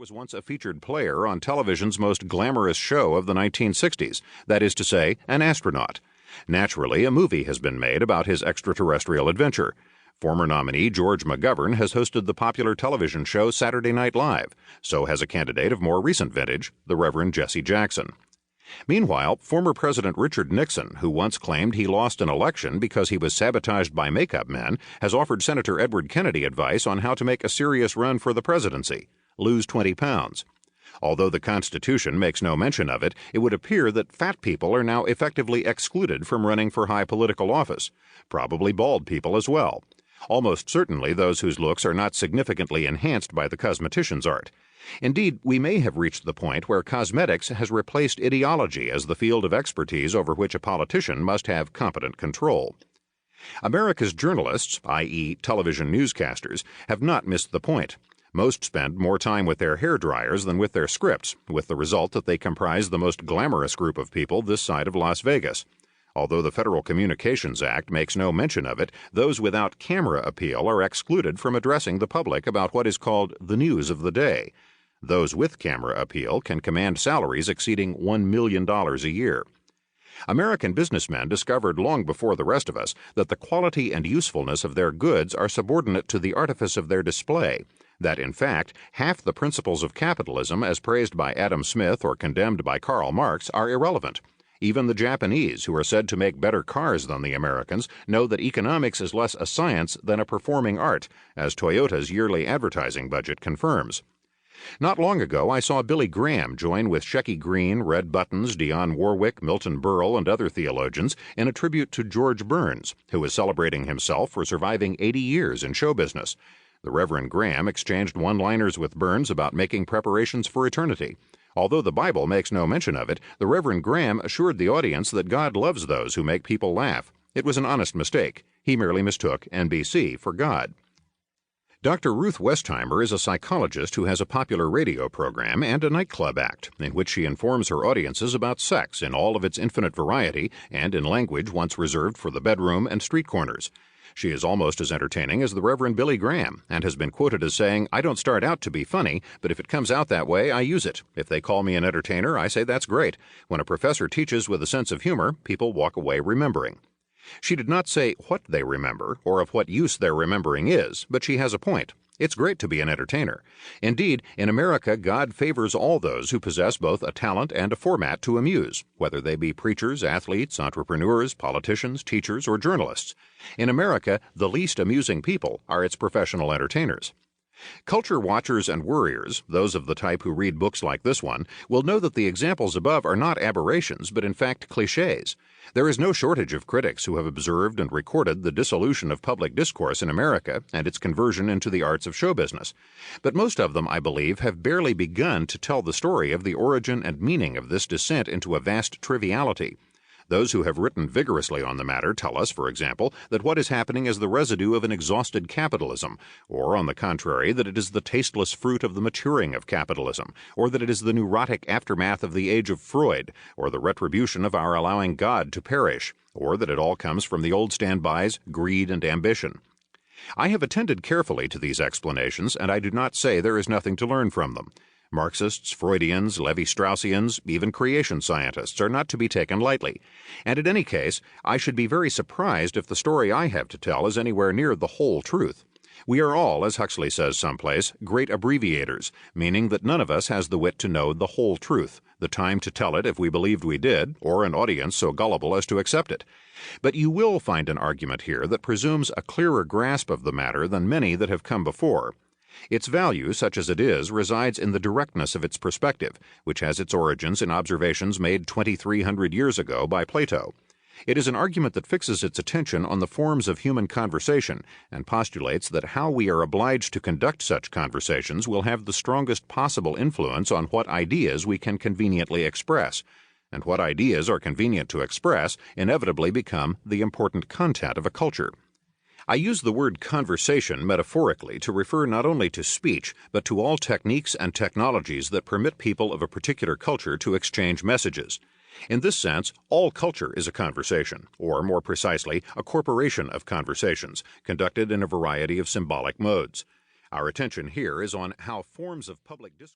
was once a featured player on television's most glamorous show of the 1960s, that is to say, an astronaut. Naturally, a movie has been made about his extraterrestrial adventure. Former nominee George McGovern has hosted the popular television show Saturday Night Live. So has a candidate of more recent vintage, the Reverend Jesse Jackson. Meanwhile, former President Richard Nixon, who once claimed he lost an election because he was sabotaged by makeup men, has offered Senator Edward Kennedy advice on how to make a serious run for the presidency: lose 20 pounds. Although the Constitution makes no mention of it, it would appear that fat people are now effectively excluded from running for high political office, probably bald people as well. Almost certainly those whose looks are not significantly enhanced by the cosmetician's art. Indeed, we may have reached the point where cosmetics has replaced ideology as the field of expertise over which a politician must have competent control. America's journalists, i.e., television newscasters, have not missed the point. Most spend more time with their hair dryers than with their scripts, with the result that they comprise the most glamorous group of people this side of Las Vegas. Although the Federal Communications Act makes no mention of it, those without camera appeal are excluded from addressing the public about what is called the news of the day. Those with camera appeal can command salaries exceeding $1 million a year. American businessmen discovered long before the rest of us that the quality and usefulness of their goods are subordinate to the artifice of their display, that, in fact, half the principles of capitalism as praised by Adam Smith or condemned by Karl Marx are irrelevant. Even the Japanese, who are said to make better cars than the Americans, know that economics is less a science than a performing art, as Toyota's yearly advertising budget confirms. Not long ago, I saw Billy Graham join with Shecky Greene, Red Buttons, Dionne Warwick, Milton Berle, and other theologians in a tribute to George Burns, who is celebrating himself for surviving 80 years in show business. The Reverend Graham exchanged one-liners with Burns about making preparations for eternity. Although the Bible makes no mention of it, the Reverend Graham assured the audience that God loves those who make people laugh. It was an honest mistake. He merely mistook NBC for God. Dr. Ruth Westheimer is a psychologist who has a popular radio program and a nightclub act in which she informs her audiences about sex in all of its infinite variety and in language once reserved for the bedroom and street corners. She is almost as entertaining as the Reverend Billy Graham and has been quoted as saying, "I don't start out to be funny, but if it comes out that way, I use it. If they call me an entertainer, I say that's great. When a professor teaches with a sense of humor, people walk away remembering." She did not say what they remember or of what use their remembering is, but she has a point. It's great to be an entertainer. Indeed, in America, God favors all those who possess both a talent and a format to amuse, whether they be preachers, athletes, entrepreneurs, politicians, teachers, or journalists. In America, the least amusing people are its professional entertainers. Culture watchers and worriers, those of the type who read books like this one, will know that the examples above are not aberrations, but in fact cliches. There is no shortage of critics who have observed and recorded the dissolution of public discourse in America and its conversion into the arts of show business. But most of them, I believe, have barely begun to tell the story of the origin and meaning of this descent into a vast triviality. Those who have written vigorously on the matter tell us, for example, that what is happening is the residue of an exhausted capitalism, or, on the contrary, that it is the tasteless fruit of the maturing of capitalism, or that it is the neurotic aftermath of the age of Freud, or the retribution of our allowing God to perish, or that it all comes from the old standbys, greed and ambition. I have attended carefully to these explanations, and I do not say there is nothing to learn from them. Marxists, Freudians, Levi-Straussians, even creation scientists are not to be taken lightly. And in any case, I should be very surprised if the story I have to tell is anywhere near the whole truth. We are all, as Huxley says someplace, great abbreviators, meaning that none of us has the wit to know the whole truth, the time to tell it if we believed we did, or an audience so gullible as to accept it. But you will find an argument here that presumes a clearer grasp of the matter than many that have come before. Its value, such as it is, resides in the directness of its perspective, which has its origins in observations made 2,300 years ago by Plato. It is an argument that fixes its attention on the forms of human conversation and postulates that how we are obliged to conduct such conversations will have the strongest possible influence on what ideas we can conveniently express. And what ideas are convenient to express inevitably become the important content of a culture. I use the word conversation metaphorically to refer not only to speech, but to all techniques and technologies that permit people of a particular culture to exchange messages. In this sense, all culture is a conversation, or more precisely, a corporation of conversations, conducted in a variety of symbolic modes. Our attention here is on how forms of public discourse